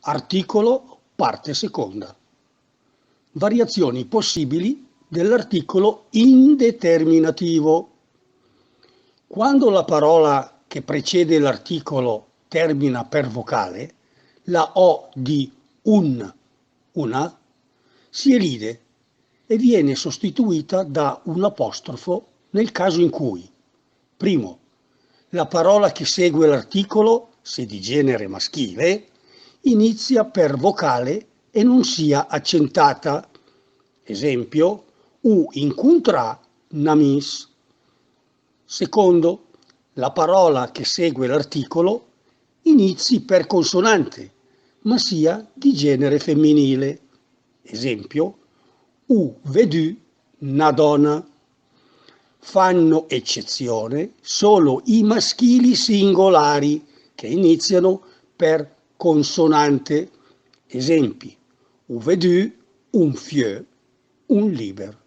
Articolo, parte seconda. Variazioni possibili dell'articolo indeterminativo. Quando la parola che precede l'articolo termina per vocale, la O di una, si elide e viene sostituita da un apostrofo nel caso in cui, primo, la parola che segue l'articolo, se di genere maschile, inizia per vocale e non sia accentata. Esempio, u incontra namis. Secondo, la parola che segue l'articolo inizi per consonante, ma sia di genere femminile. Esempio, u vedu na donna. Fanno eccezione solo i maschili singolari che iniziano per consonante. Esempi, u vedu un fieu, un liber.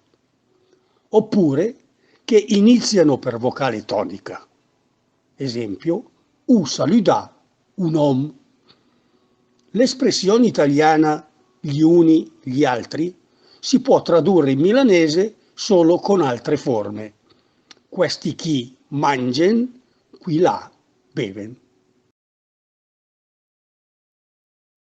Oppure che iniziano per vocale tonica. Esempio, u saluda un homme. L'espressione italiana gli uni, gli altri si può tradurre in milanese solo con altre forme. Questi chi mangen, qui là beven.